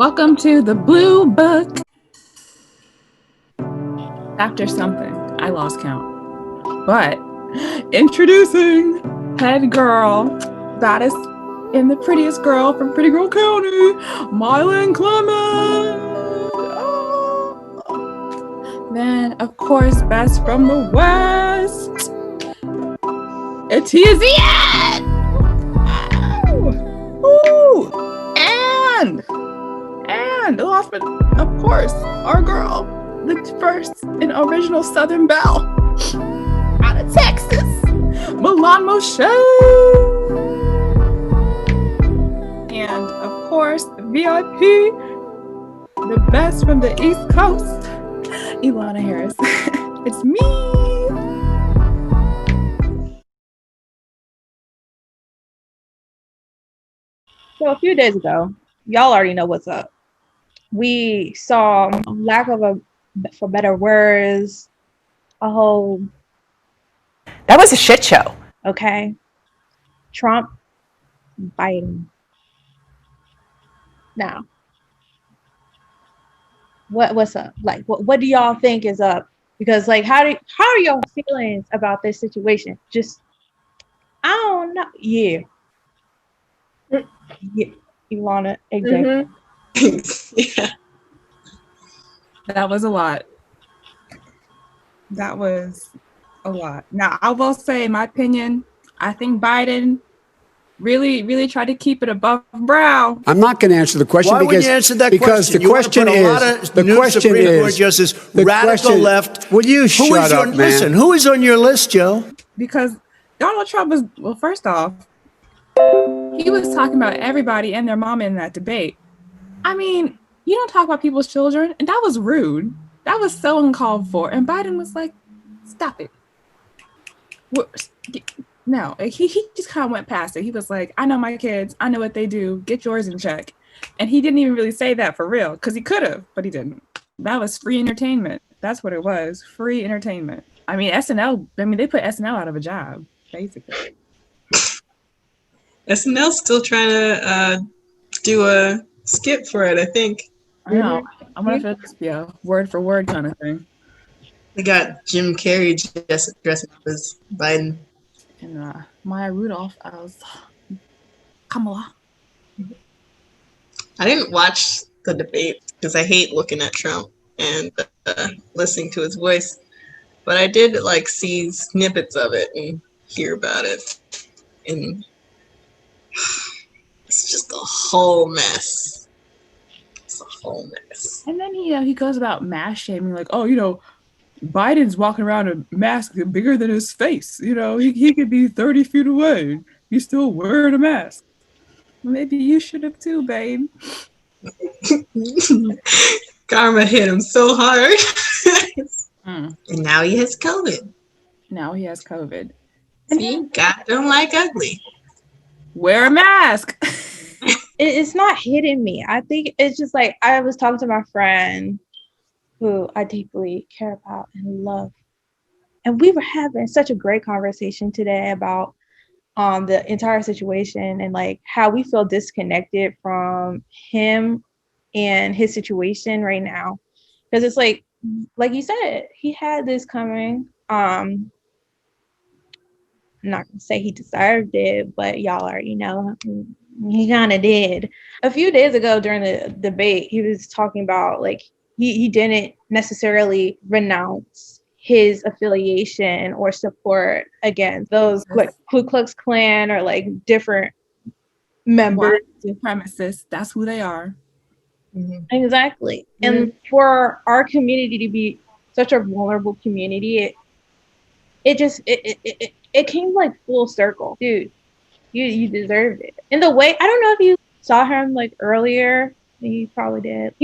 Welcome to the Blue Book. After something, I lost count. But introducing head girl, baddest and the prettiest girl from Pretty Girl County, Mylan Clement. Oh. Then, of course, best from the West, it's Ian. And last but of course, our girl, the first and original Southern Belle out of Texas, Milan Moshe. And of course, the VIP, the best from the East Coast, Ilana Harris. It's me. So a few days ago, y'all already know what's up. We saw, lack of for better words, a whole... That was a shit show. Okay. Trump, Biden. Now, what's up? Like, what do y'all think is up? Because, like, how are your feelings about this situation? Just, I don't know. Yeah. Ilana, exactly. Yeah. That was a lot. That was a lot. Now, I will say, in my opinion, I think Biden really, really tried to keep it above brow. I'm not going to answer the question. Why would you answer that question? The question is, the question Supreme Court is, Justice, radical left. Will you shut up, man? Listen, who is on your list, Joe? Because Donald Trump was, well, first off, he was talking about everybody and their mama in that debate. I mean, you don't talk about people's children, and that was rude. That was so uncalled for. And Biden was like, stop it. No, he just kind of went past it. He was like, I know my kids. I know what they do. Get yours in check. And he didn't even really say that for real, because he could have, but he didn't. That was free entertainment. That's what it was, free entertainment. I mean, SNL, they put SNL out of a job, basically. SNL's still trying to do a skit for it, I think. I know. I wonder if it'll just be a word for word kind of thing. They got Jim Carrey dressing up as Biden. And Maya Rudolph as Kamala. I didn't watch the debate because I hate looking at Trump and listening to his voice. But I did see snippets of it and hear about it. And it's just a whole mess. It's a whole mess. And then he goes about mass shaming, like, oh, Biden's walking around a mask bigger than his face. He could be 30 feet away. He's still wearing a mask. Maybe you should have too, babe. Karma hit him so hard. And now he has COVID. See, God don't like ugly. Wear a mask. It's not hitting me. I think it's just like, I was talking to my friend who I deeply care about and love. And we were having such a great conversation today about the entire situation and how we feel disconnected from him and his situation right now. Because it's like you said, he had this coming. I'm not gonna say he deserved it, but y'all already know he kind of did. A few days ago during the debate, he was talking about he didn't necessarily renounce his affiliation or support against those Ku Klux Klan or different members. Supremacists, that's who they are. Mm-hmm. Exactly. Mm-hmm. And for our community to be such a vulnerable community, it came full circle. Dude, you deserved it. In the way, I don't know if you saw him earlier. You probably did.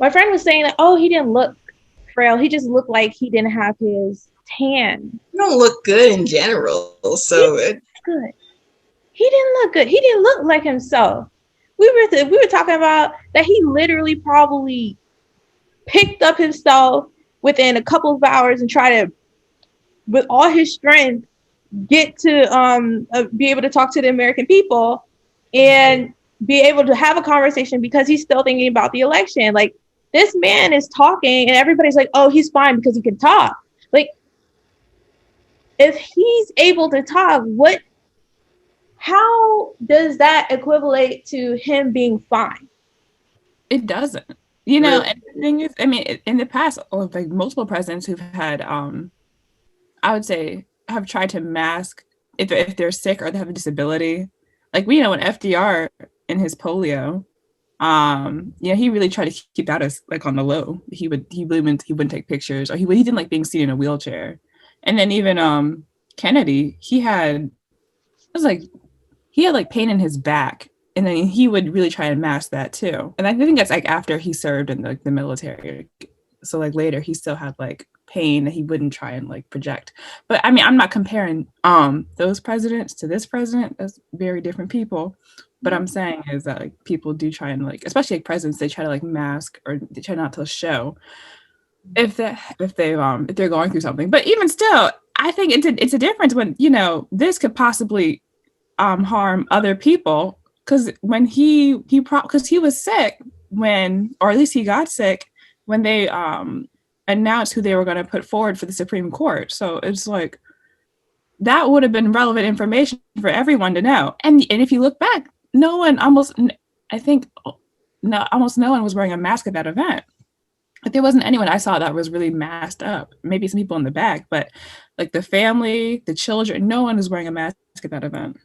My friend was saying he didn't look frail. He just looked like he didn't have his tan. He don't look good in general. So good. He didn't look good. He didn't look like himself. We were talking about that he literally probably picked up himself within a couple of hours and tried to, with all his strength, get to be able to talk to the American people, and be able to have a conversation because he's still thinking about the election. Like, this man is talking and everybody's like, oh, he's fine because he can talk. Like, if he's able to talk, how does that equivalent to him being fine? It doesn't. You know, and the thing is, I mean, in the past, or like multiple presidents who've had, I would say, have tried to mask if they're sick or they have a disability. Like, we know when FDR in his polio, he really tried to keep that as like on the low. He wouldn't take pictures, or he didn't like being seen in a wheelchair. And then even Kennedy, he had pain in his back, and then he would really try and mask that too. And I think that's like after he served in the military. So like later he still had like pain that he wouldn't try and like project. But I mean, I'm not comparing those presidents to this president. That's very different people. But I'm saying is that like people do try and like, especially like presidents, they try to like mask, or they try not to show if they're going through something. But even still, I think it's a difference when, you know, this could possibly harm other people, because when because he was sick when, or at least he got sick when they announced who they were going to put forward for the Supreme Court. So it's like that would have been relevant information for everyone to know. And if you look back, almost no one was wearing a mask at that event. Like, there wasn't anyone I saw that was really masked up. Maybe some people in the back, but like the family, the children, no one was wearing a mask at that event.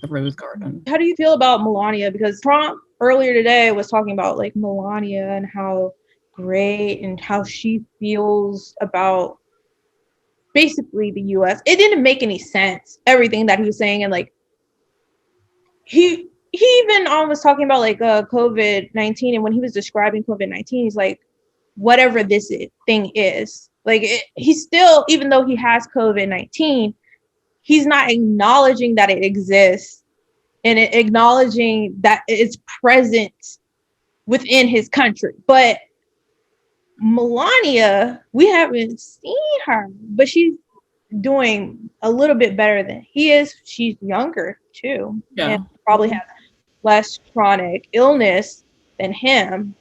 The Rose Garden. How do you feel about Melania? Because Trump earlier today was talking about like Melania and how great and how she feels about basically the US. It didn't make any sense, everything that he was saying. And like he even was talking about like COVID-19, and when he was describing COVID-19, he's like, whatever this thing is, like he's still, even though he has COVID-19, he's not acknowledging that it exists and acknowledging that it's present within his country. But Melania, we haven't seen her, but she's doing a little bit better than he is. She's younger too, and probably has less chronic illness than him.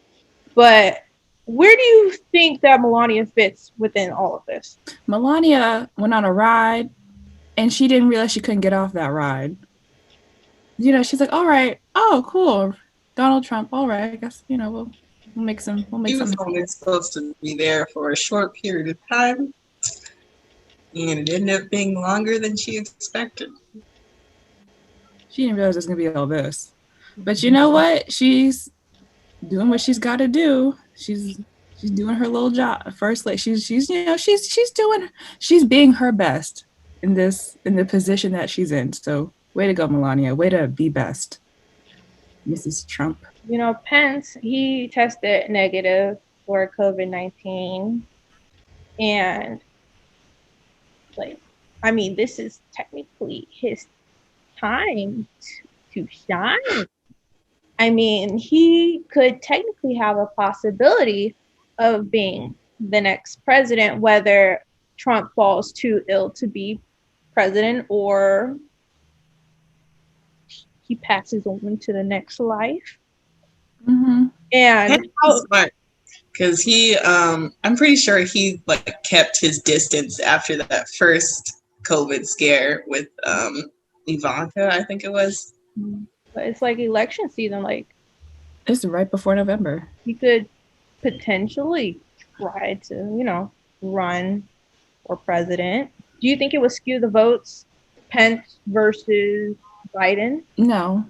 But where do you think that Melania fits within all of this? Melania went on a ride, and she didn't realize she couldn't get off that ride. You know, she's like, all right, oh, cool, Donald Trump, all right, I guess, you know, we'll make some. He was only supposed to be there for a short period of time, and it ended up being longer than she expected. She didn't realize it was going to be all this. But you know what? She's doing what she's got to do. She's doing her little job. First, like she's being her best in the position that she's in. So way to go, Melania. Way to be best, Mrs. Trump. You know, Pence, he tested negative for COVID-19, and like, I mean, this is technically his time to shine. I mean, he could technically have a possibility of being the next president, whether Trump falls too ill to be president or he passes on to the next life. Mm-hmm. And because he, I'm pretty sure he like kept his distance after that first COVID scare with Ivanka, I think it was. But it's like election season, like it's right before November. He could potentially try to, you know, run for president. Do you think it would skew the votes, Pence versus Biden? No,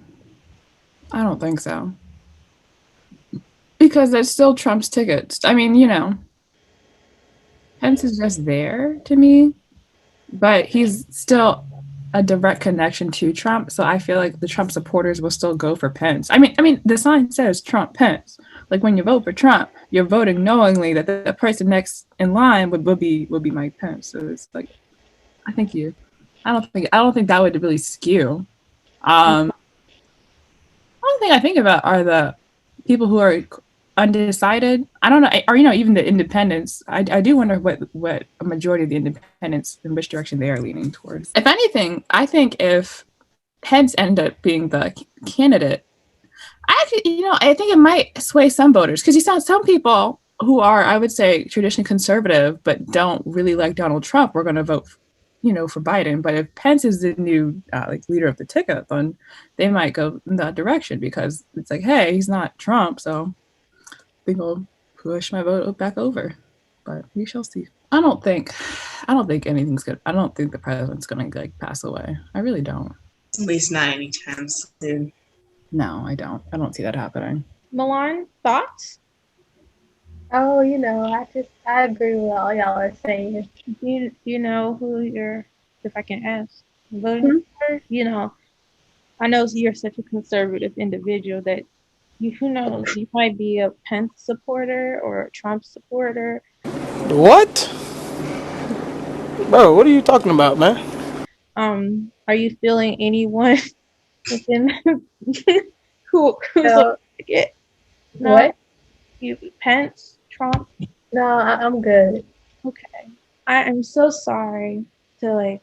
I don't think so. Because that's still Trump's tickets. I mean, you know, Pence is just there to me, but he's still a direct connection to Trump. So I feel like the Trump supporters will still go for Pence. I mean, the sign says Trump Pence. Like when you vote for Trump, you're voting knowingly that the person next in line would be Mike Pence. So it's like, I don't think that would really skew. One thing I think about are the people who are undecided. I don't know, or you know, even the independents. I do wonder what a majority of the independents, in which direction they are leaning towards. If anything, I think if Pence ended up being the candidate, I think it might sway some voters because you saw some people who are, I would say, traditionally conservative but don't really like Donald Trump. We're going to vote, for Biden. But if Pence is the new leader of the ticket, then they might go in that direction because it's like, hey, he's not Trump, so I think I'll push my vote back over. But we shall see. I don't think anything's good. I don't think the president's going to pass away. I really don't. At least not anytime soon. No, I don't. I don't see that happening. Milan, thoughts? Oh, I agree with all y'all are saying. You know who you're, if I can ask, voting for? I know you're such a conservative individual that who knows, you might be a Pence supporter or a Trump supporter. What? Bro, what are you talking about, man? Are you feeling anyone within who's So, it? No, what? you Pence, Trump? No, I'm good. Okay. I am so sorry to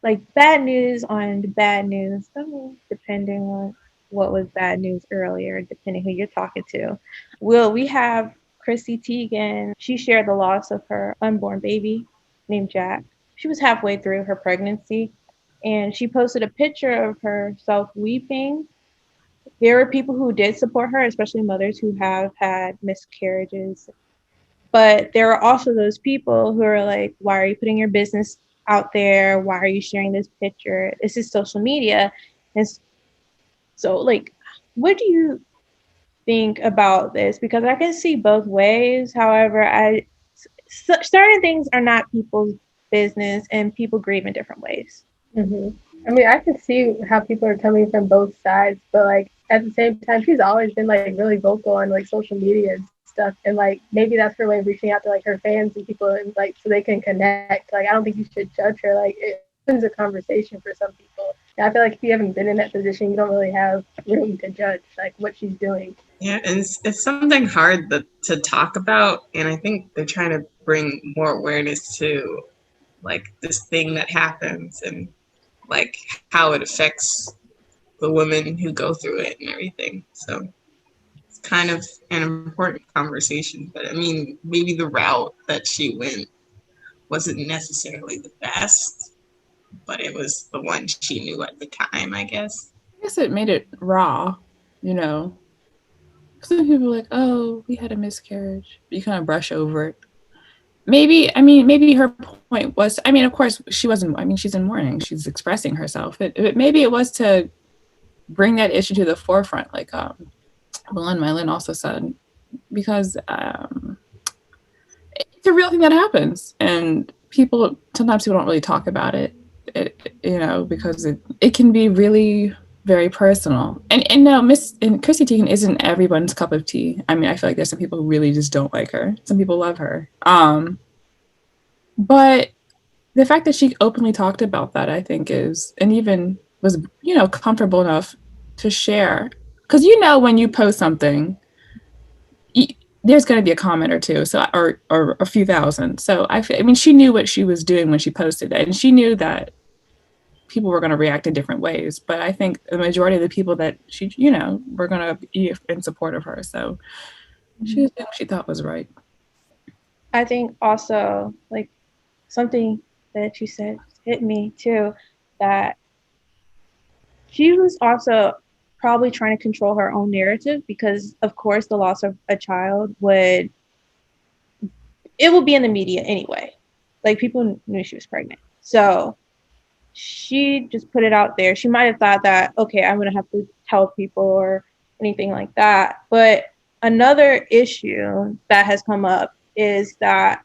like bad news on bad news. I mean, depending on what was bad news earlier, depending who you're talking to. We have Chrissy Teigen. She shared the loss of her unborn baby named Jack. She was halfway through her pregnancy and she posted a picture of herself weeping. There were people who did support her, especially mothers who have had miscarriages. But there are also those people who are like, why are you putting your business out there? Why are you sharing this picture? This is social media. And so, what do you think about this? Because I can see both ways. However, certain things are not people's business and people grieve in different ways. Mm-hmm. I mean, I can see how people are coming from both sides, but at the same time, she's always been really vocal on social media and stuff, and maybe that's her way of reaching out to her fans and people, and so they can connect. I don't think you should judge her. It opens a conversation for some people. And I feel like if you haven't been in that position, you don't really have room to judge what she's doing. Yeah, and it's something hard to talk about, and I think they're trying to bring more awareness to this thing that happens and how it affects the women who go through it and everything. So it's kind of an important conversation. But I mean, maybe the route that she went wasn't necessarily the best, but it was the one she knew at the time, I guess. I guess it made it raw, Some people are like, oh, we had a miscarriage. You kind of brush over it. Maybe her point was, of course, she wasn't, she's in mourning. She's expressing herself. Maybe it was to bring that issue to the forefront, like Mylin also said, because it's a real thing that happens. And sometimes people don't really talk about it, because it can be really very personal. And no, Chrissy Teigen isn't everyone's cup of tea. I feel like there's some people who really just don't like her. Some people love her. But the fact that she openly talked about that, I think and even was, comfortable enough to share. Because when you post something, there's going to be a comment or two, or a few thousand. So she knew what she was doing when she posted it, and she knew that people were going to react in different ways. But I think the majority of the people that she, were going to be in support of her. So she was doing what she thought was right. I think also something that you said hit me too, that she was also probably trying to control her own narrative because, of course, the loss of a child would be in the media anyway. People knew she was pregnant. So she just put it out there. She might have thought that, okay, I'm going to have to tell people or anything like that. But another issue that has come up is that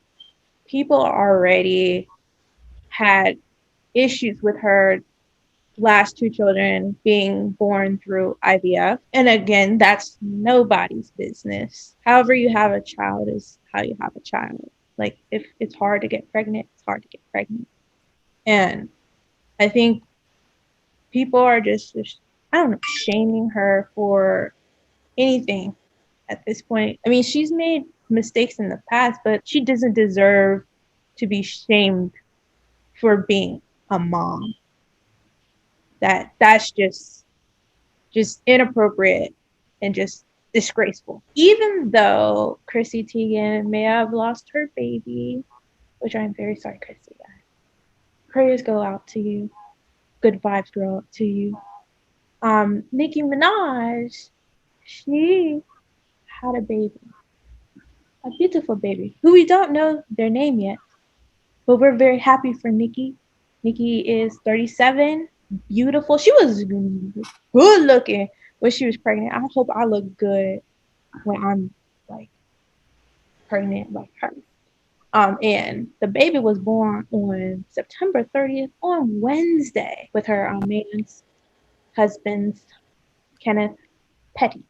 people already had issues with her last two children being born through IVF. And again, that's nobody's business. However you have a child is how you have a child. If it's hard to get pregnant, it's hard to get pregnant. And I think people are just I don't know, shaming her for anything at this point. She's made mistakes in the past, but she doesn't deserve to be shamed for being a mom. That's just just inappropriate and just disgraceful. Even though Chrissy Teigen may have lost her baby, which I'm very sorry, Chrissy. Prayers go out to you. Good vibes go out to you. Nicki Minaj, she had a baby. A beautiful baby who we don't know their name yet, but we're very happy for Nicki. Nicki is 37, beautiful. She was good looking when she was pregnant. I hope I look good when I'm like pregnant like her. And the baby was born on September 30th on Wednesday with her man's husband's Kenneth Petty.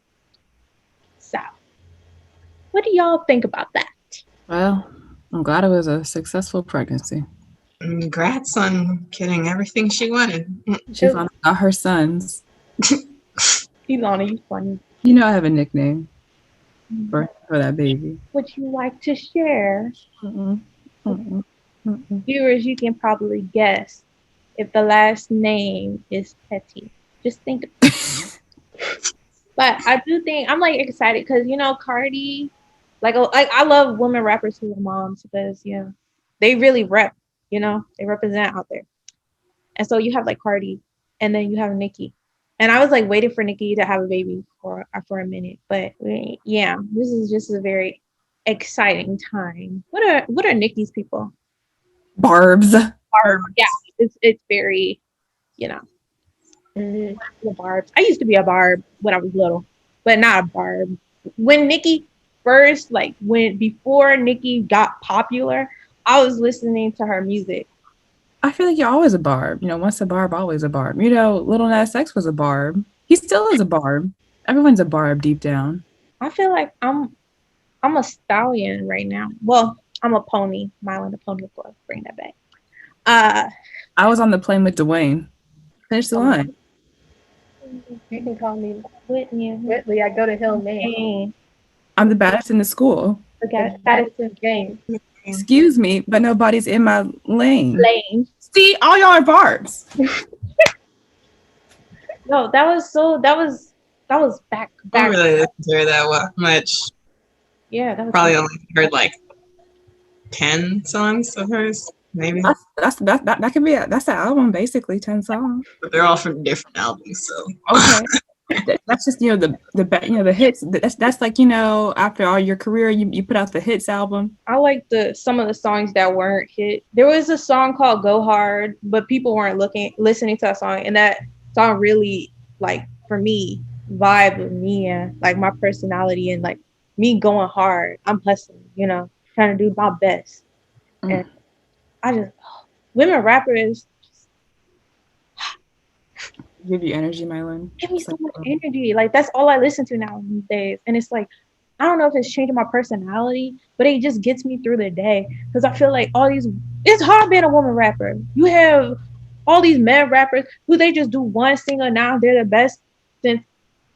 So, what do y'all think about that? Well, I'm glad it was a successful pregnancy. Congrats on getting everything she wanted. She finally got her sons. Ilana, you funny. You know I have a nickname for that baby. Would you like to share? Viewers, you can probably guess if the last name is Petty. Just think. But I do think I'm like excited because Cardi, like I love women rappers who are moms because they really rep, they represent out there. And so you have like Cardi, and then you have Nicki, and I was like waiting for Nicki to have a baby for a minute, but yeah, this is just a very exciting time. What are Nicki's people? Barbs. Yeah, it's very, the barbs. I used to be a barb when I was little, but not a barb. When Nicki first, before Nicki got popular, I was listening to her music. I feel like you're always a barb. Once a barb, always a barb. Lil Nas X was a barb. He still is a barb. Everyone's a barb deep down. I feel like I'm a stallion right now. Well, I'm a pony. Milo the pony, of course. Bring that back. I was on the plane with Dwayne. Finish the line. You can call me Whitley. I go to Hill, Maine. I'm the baddest in the school. The baddest in the game. Excuse me, but nobody's in my lane. See, all y'all are barbs. No, that was back. I don't really listen to her that much. Yeah, that was probably only heard like 10 songs of hers, maybe. That could be that's the album, basically 10 songs. But they're all from different albums, so okay. That's just the hits. That's like after all your career, you put out the hits album. I like some of the songs that weren't hit. There was a song called "Go Hard," but people weren't listening to that song, and that song really for me vibe with me and my personality and me going hard. I'm hustling, trying to do my best, and I just women rappers. Give you energy, Mylon. Give me so much energy. That's all I listen to now these days. And it's I don't know if it's changing my personality, but it just gets me through the day. Because I feel like it's hard being a woman rapper. You have all these men rappers who they just do one single now. They're the best since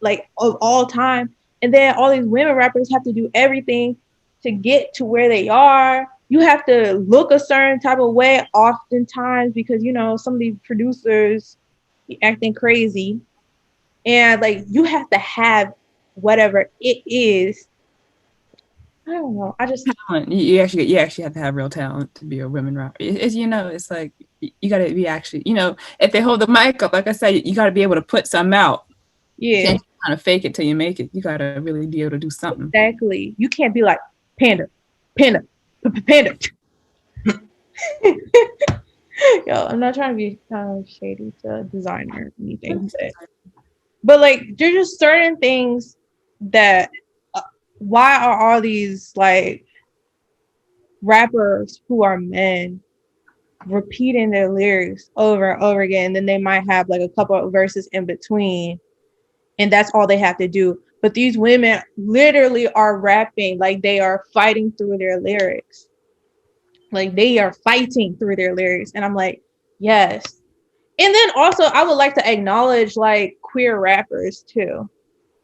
of all time. And then all these women rappers have to do everything to get to where they are. You have to look a certain type of way oftentimes because, some of these producers acting crazy, and you have to have whatever it is. I don't know. I just talent. You actually have to have real talent to be a women rapper. It's it's like you got to be actually if they hold the mic up, like I said, you got to be able to put something out. Yeah, you can't kind of fake it till you make it. You got to really be able to do something. Exactly. You can't be like panda. Yo, I'm not trying to be shady to a designer or anything, but there's just certain things that why are all these rappers who are men repeating their lyrics over and over again, and then they might have a couple of verses in between, and that's all they have to do. But these women literally are rapping they are fighting through their lyrics. They are fighting through their lyrics. And I'm yes. And then also I would like to acknowledge queer rappers too,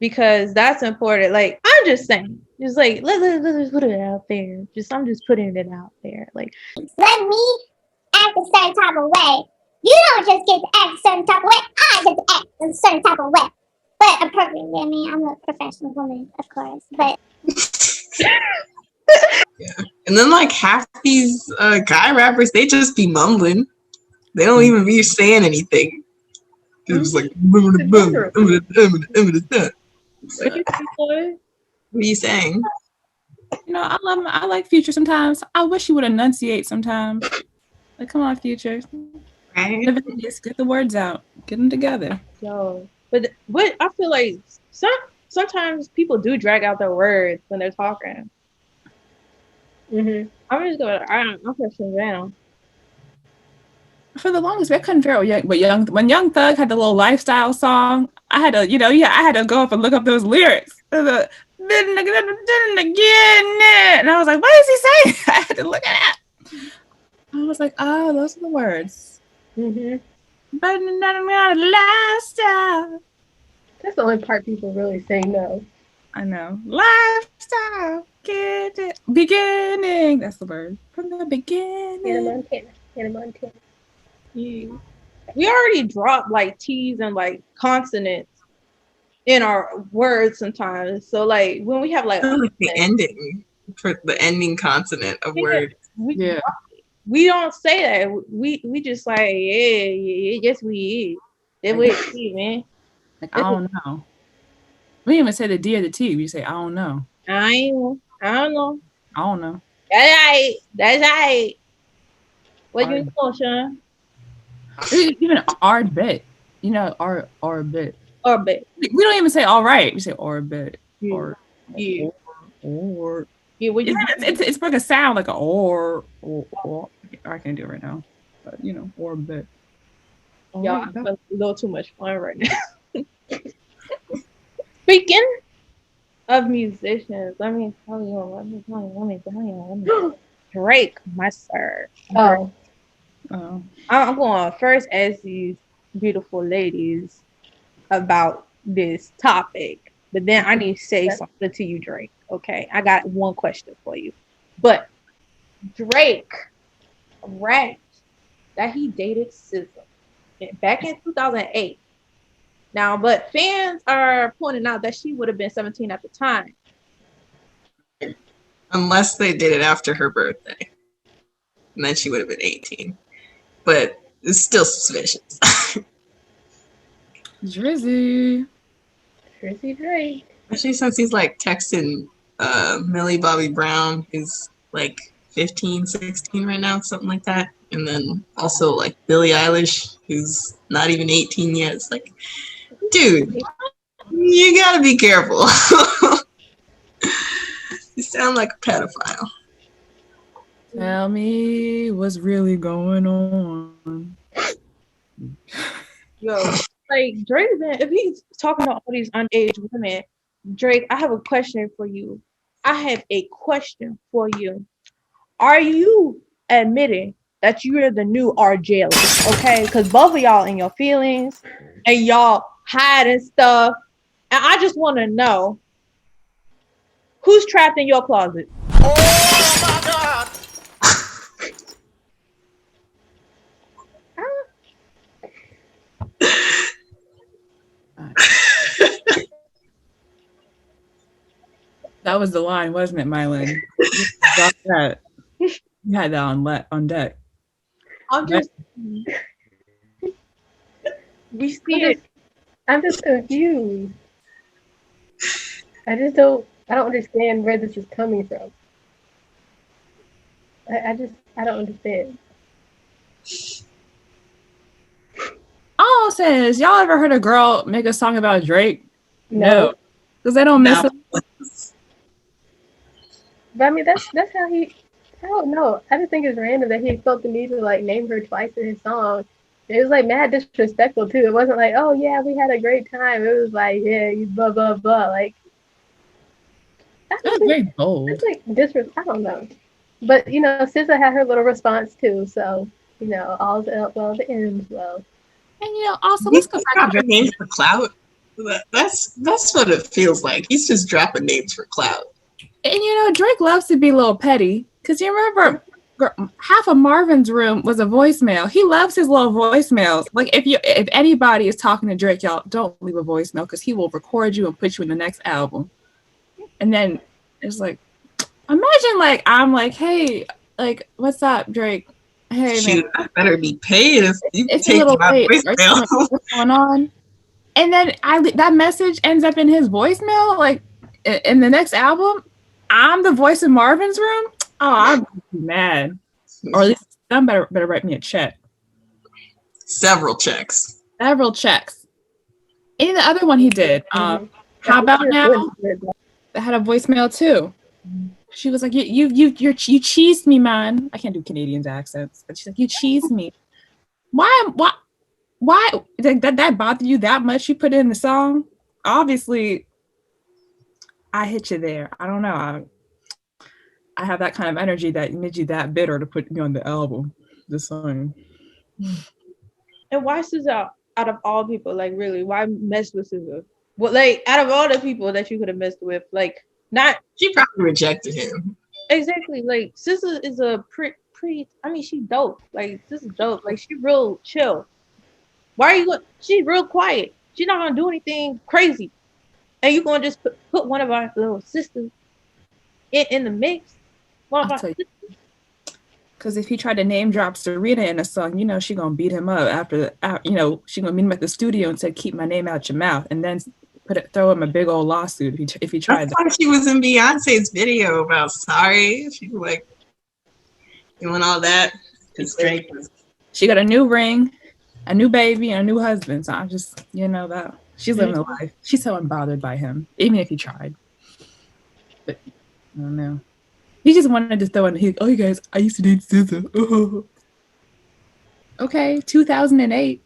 because that's important. I'm just saying, just let's put it out there. I'm just putting it out there. Let me act a certain type of way. You don't just get to act a certain type of way. I get to act a certain type of way. But appropriately, I mean, I'm a professional woman, of course. But Yeah. And then like half these guy rappers, they just be mumbling. They don't even be saying anything. It's like, what are you saying? You know, I like Future sometimes. I wish he would enunciate sometimes. Like, come on, Future. Right? Just get the words out. Get them together. Yo, but what I feel like sometimes people do drag out their words when they're talking. I'm just going. I'm pushing down. For the longest, I couldn't figure out when Young Thug had the little lifestyle song. I had to, I had to go up and look up those lyrics. And I was like, what is he saying? I had to look at it. I was like, oh, those are the words. But lifestyle. That's the only part people really say no. I know. Lifestyle. Get it. Beginning. That's the word. From the beginning. Hannah Montana. Yeah. We already dropped like T's and like consonants in our words sometimes. So like when we have like the ending for the ending consonant of words. We don't say that. We just like yes we is. That way it is, man. Like I don't know. We didn't even say the D or the T. We say I don't know. I don't know. I don't know. That's right. What you know, Sean? Even our bit. You know, our bit. Our bit. We don't even say all right. We say our bit. Yeah. Or yeah. Or yeah. What you it's like a sound like a or. I can't do it right now. But you know, or bit. Y'all having a little too much fun right now. Speaking of musicians, let me tell you. Drake, my sir. Oh. I'm going to first ask these beautiful ladies about this topic, but then I need to say something to you, Drake. Okay, I got one question for you. But Drake rapped that he dated SZA back in 2008. Now, but fans are pointing out that she would have been 17 at the time. Unless they did it after her birthday. And then she would have been 18. But it's still suspicious. Drizzy Drake. Especially since he's like texting Millie Bobby Brown, who's like 15, 16 right now, something like that. And then also like Billie Eilish, who's not even 18 yet. It's like, dude, you gotta be careful. You sound like a pedophile. Tell me what's really going on. Yo, like Drake, if he's talking to all these underage women, Drake, I have a question for you. Are you admitting that you're the new R. Jelly? Okay, because both of y'all in your feelings and y'all hiding stuff, and I just want to know who's trapped in your closet. Oh my God! That was the line, wasn't it, Mylan? Got that. You had that on deck. I'm just. We see it. I'm just confused. I don't understand where this is coming from. I don't understand. All it says, y'all ever heard a girl make a song about Drake? No. Because they don't miss him. But I mean, that's how he. I don't know. I just think it's random that he felt the need to like name her twice in his song. It was like mad disrespectful too. It wasn't like, oh yeah, we had a great time. It was like, yeah, you blah blah blah. Like that's very bold. It's like disrespect. I don't know. But you know, SZA had her little response too. So you know, all's well that ends well. And you know, also let's go back to names for clout. That's what it feels like. He's just dropping names for clout. And you know, Drake loves to be a little petty. Because you remember half of Marvin's room was a voicemail. He loves his little voicemails. Like if anybody is talking to Drake, y'all don't leave a voicemail because he will record you and put you in the next album. And then it's like, imagine like I'm like, hey, like what's up, Drake? Hey Shoot, man, I better be paid if you it's a take little my late. voicemail. What's going on? And then that message ends up in his voicemail, like in the next album. I'm the voice in Marvin's room. Oh, I'm mad. Or at least some better write me a check. Several checks. Several checks. And the other one he did. How about now? That had a voicemail too. She was like, you cheesed me, man. I can't do Canadians accents, but she's like, you cheesed me. Why that bothered you that much? You put it in the song. Obviously, I hit you there. I don't know. I have that kind of energy that made you that bitter to put me on the album. Just saying. And why SZA out of all people? Like really, why mess with SZA? Well, like out of all the people that you could have messed with, like not. She probably rejected him. Exactly. Like SZA is a pretty. I mean, she's dope. Like SZA dope. Like she real chill. Why are you going? She's real quiet. She's not gonna do anything crazy. And you gonna just put one of our little sisters in the mix? Because if he tried to name drop Serena in a song, you know she gonna beat him up after she gonna meet him at the studio and said, "Keep my name out your mouth," and then throw him a big old lawsuit if he tried that. That's why she was in Beyonce's video about sorry. She was like doing all that. She got a new ring, a new baby, and a new husband. So I'm just that she's living a life. She's so unbothered by him, even if he tried. But I don't know. He just wanted to throw in. Oh, you guys, I used to date SZA. Okay, 2008.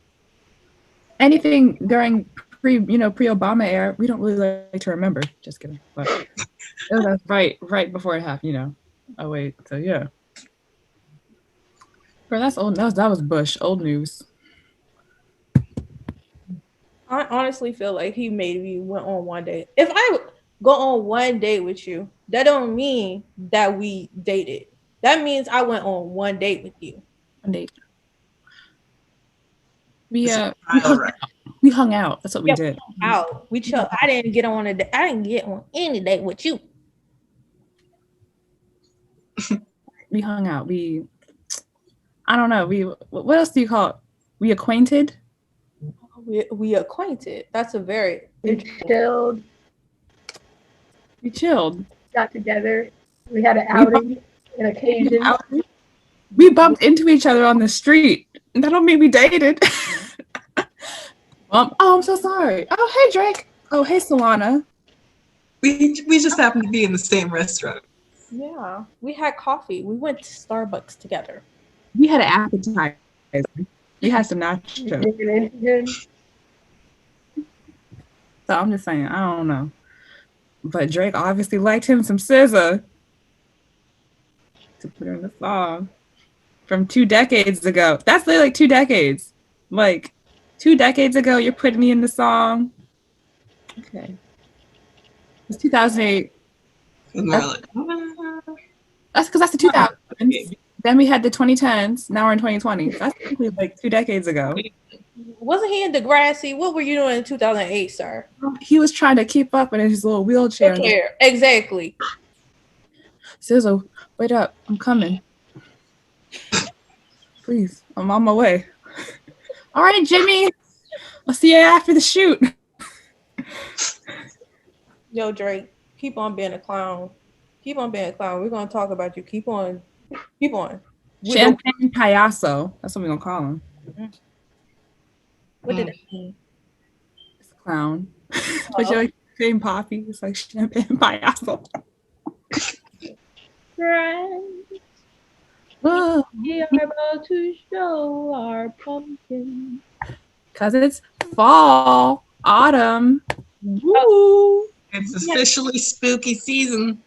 Anything during pre-Obama era, we don't really like to remember. Just kidding. But that's right before it happened. Oh wait, so yeah. Bro, that's old. That was Bush. Old news. I honestly feel like he maybe went on one date. If I go on one date with you, that don't mean that we dated. That means I went on one date with you. One date. We hung out. That's what we did. We chilled. I didn't get on any date with you. We hung out. I don't know. What else do you call it? We acquainted? We acquainted. That's a very chilled. We chilled. Got together. We had an outing, an occasion. We bumped into each other on the street. That don't mean we dated. I'm so sorry. Oh, hey, Drake. Oh, hey, Solana. We just happened to be in the same restaurant. Yeah, we had coffee. We went to Starbucks together. We had an appetizer. We had some nachos. So I'm just saying, I don't know. But Drake obviously liked him some SZA to put in the song from 2 decades ago. That's literally like 2 decades. Like 2 decades ago, you're putting me in the song. Okay. It's 2008. That's because that's the 2000s. Then we had the 2010s. Now we're in 2020. That's basically like 2 decades ago. Wasn't he in Degrassi? What were you doing in 2008, sir? He was trying to keep up in his little wheelchair. Exactly. SZA, wait up. I'm coming. Please, I'm on my way. All right, Jimmy. I'll see you after the shoot. Yo, Drake, keep on being a clown. Keep on being a clown. We're going to talk about you. Keep on. Champagne payaso. That's what we're going to call him. Mm-hmm. What did it mean? It's a clown. But you're like champagne poppy. It's like champagne payaso. Friends, we are about to show our pumpkin. Because it's fall, autumn. Woo. It's officially spooky season.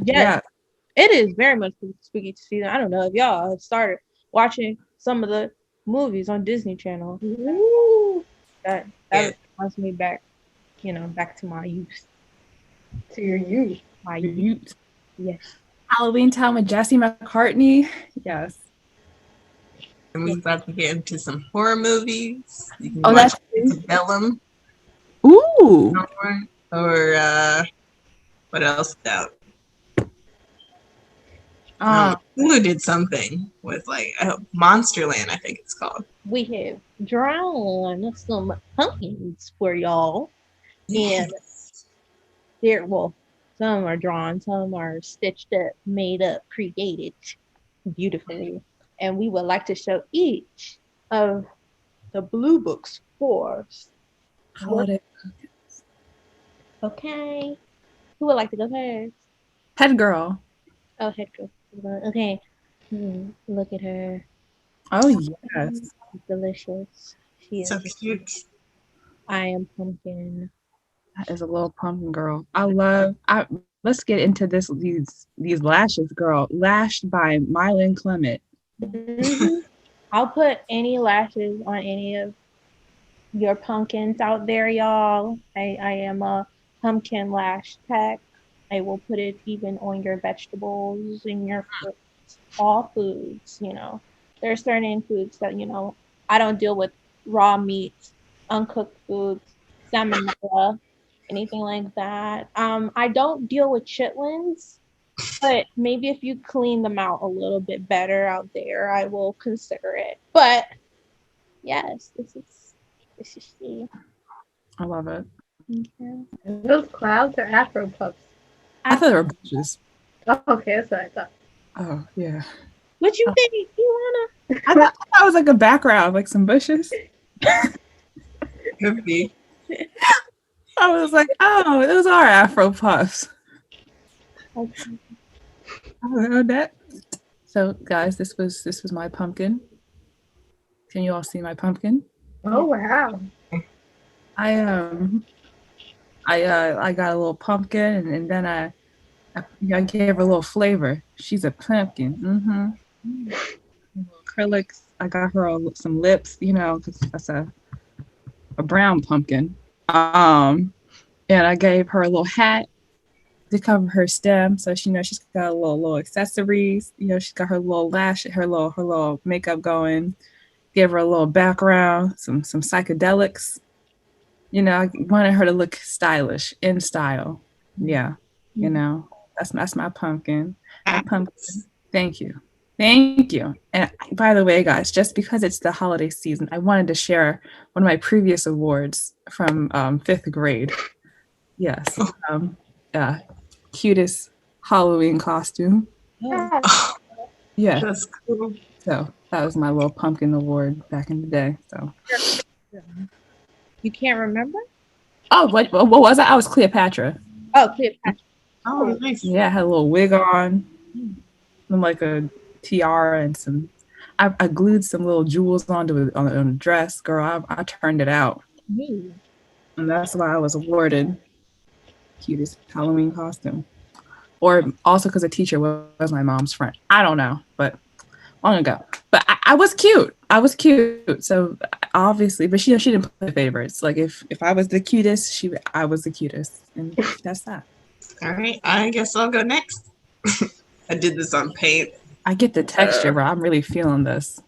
Yeah. It is very much spooky season. I don't know if y'all have started watching some of the movies on Disney Channel. Ooh. That brings me back, back to my youth. To your youth. My youth. Yes. Halloween Town with Jesse McCartney. Yes. And we're about to get into some horror movies. You can Oh, watch that's Bellum ooh. or what else is out? Hulu did something with like Monsterland, I think it's called. We have drawn some pumpkins for y'all. And some are drawn, some are stitched up, made up, created beautifully. And we would like to show each of the blue books for us. Holiday. Okay. Who would like to go first? Head girl. Oh, head girl. Okay. Look at her. Oh yes. Delicious. She is so cute. I am pumpkin. That is a little pumpkin girl. Let's get into these lashes, girl. Lashed by Mylan Clement. I'll put any lashes on any of your pumpkins out there, y'all. I am a pumpkin lash tech. I will put it even on your vegetables and your fruits, all foods, There are certain foods that, I don't deal with raw meats, uncooked foods, salmonella, anything like that. I don't deal with chitlins, but maybe if you clean them out a little bit better out there, I will consider it. But yes, this is she. I love it. Okay. Those clouds are Afro puffs. I thought they were bushes. Oh, okay, that's what I thought. Oh yeah. What you think, Ilana? I thought that was like a background, like some bushes. Could be. I was like, oh, those are Afro puffs. Okay. Oh, that. So, guys, this was my pumpkin. Can you all see my pumpkin? Oh wow! I got a little pumpkin, and then I gave her a little flavor. She's a pumpkin. Acrylics. I got her some lips, because that's a brown pumpkin. And I gave her a little hat to cover her stem, so she's got a little accessories. She's got her little lash, her little makeup going. Give her a little background, some psychedelics. I wanted her to look stylish, in style. Yeah, that's my pumpkin. My pumpkin. Thank you. And by the way, guys, just because it's the holiday season, I wanted to share one of my previous awards from 5th grade. Yes. Cutest Halloween costume. Yeah. That's cool. So that was my little pumpkin award back in the day. So you can't remember? Oh, what was I? I was Cleopatra. Oh, Cleopatra. Oh, nice. Yeah, I had a little wig on, and like a tiara and some. I glued some little jewels on a dress, girl. I turned it out, and that's why I was awarded cutest Halloween costume, or also because a teacher was my mom's friend. I don't know, but long ago. But I was cute. So obviously, but she didn't play favorites. Like if I was the cutest, I was the cutest, and that's that. All right, I guess I'll go next. I did this on paint. I get the texture, bro. I'm really feeling this.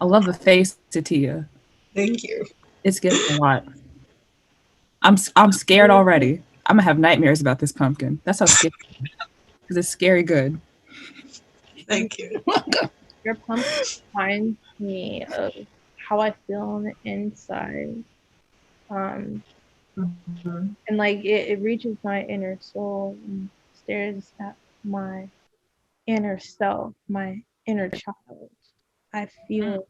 I love the face to Tia. Thank you. It's getting a lot. I'm scared already. I'm gonna have nightmares about this pumpkin. That's how scary. Because it's scary good. Thank you. Your pumpkin reminds me of how I feel on the inside. And like it reaches my inner soul and stares at my inner self, my inner child. I feel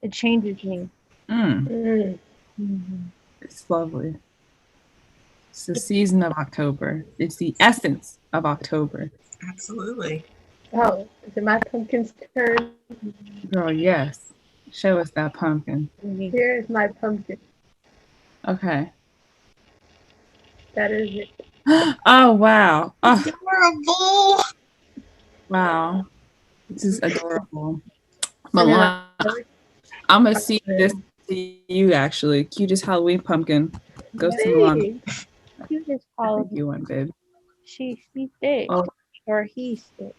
it changes me. It's lovely. It's the season of October. It's the essence of October. Absolutely. Oh, is it my pumpkin's turn? Girl, yes. Show us that pumpkin. Here's my pumpkin. Okay. That is it. Oh, wow. Oh, Adorable. wow. This is adorable. Milan, I'm going to see this to you, actually. Cutest Halloween pumpkin. Go to Milan. Cutest Halloween. You one, babe. She's thick. Oh, or he sick.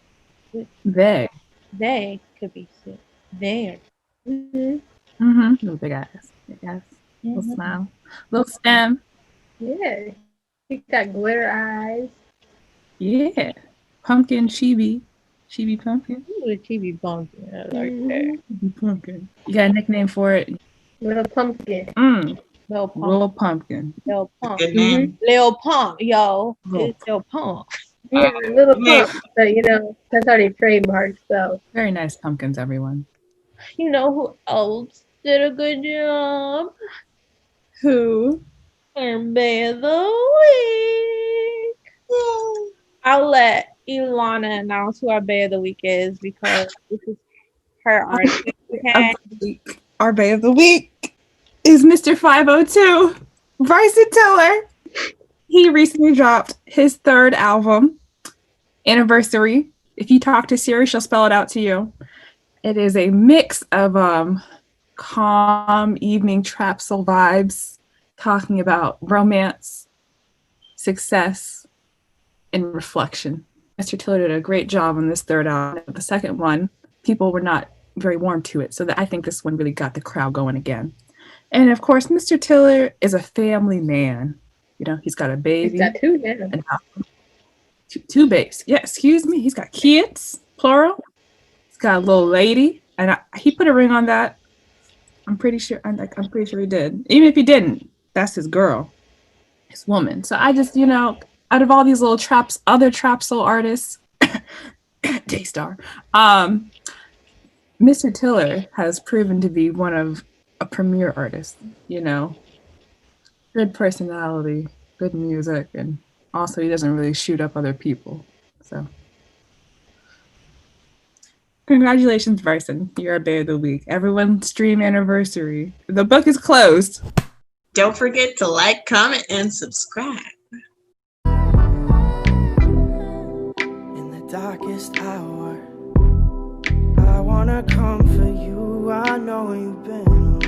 They. They could be sick. There. Little big eyes. Big eyes. Little smile. Little stem. Yeah. He got glitter eyes. Yeah. Pumpkin chibi. Chibi pumpkin. Ooh, chibi pumpkin. I like that. Chibi pumpkin. You got a nickname for it? Little pumpkin. Little pump. Little pumpkin. Little pump. Good name. Lil Pump, yo. Lil It's Lil Pump. Yeah, little pump. But you know, that's already trademarked, so. Very nice pumpkins, everyone. You know who else did a good job? Who? Our Bay of the Week. I'll let Ilana announce who our Bay of the Week is because this is her artist. Okay. Our Bay of the Week is Mr. 502, Bryson Tiller. He recently dropped his third album, Anniversary. If you talk to Siri, she'll spell it out to you. It is a mix of calm evening trap soul vibes, talking about romance, success, and reflection. Mr. Tiller did a great job on this third album. The second one, people were not very warm to it, so I think this one really got the crowd going again. And of course, Mr. Tiller is a family man. You know, he's got a baby. He's got two now. And two babes. Yeah, excuse me. He's got kids, plural. He's got a little lady, and he put a ring on that. I'm pretty sure. I'm pretty sure he did. Even if he didn't, that's his girl, his woman. So I just, you know, out of all these little other trap soul artists, Daystar, Mr. Tiller has proven to be one of a premier artist. You know, good personality, good music, and also he doesn't really shoot up other people. So congratulations, Bryson. You're a Bay of the Week. Everyone stream Anniversary. The book is closed. Don't forget to like, comment, and subscribe. In the darkest hour, I wanna come for you. I know you've been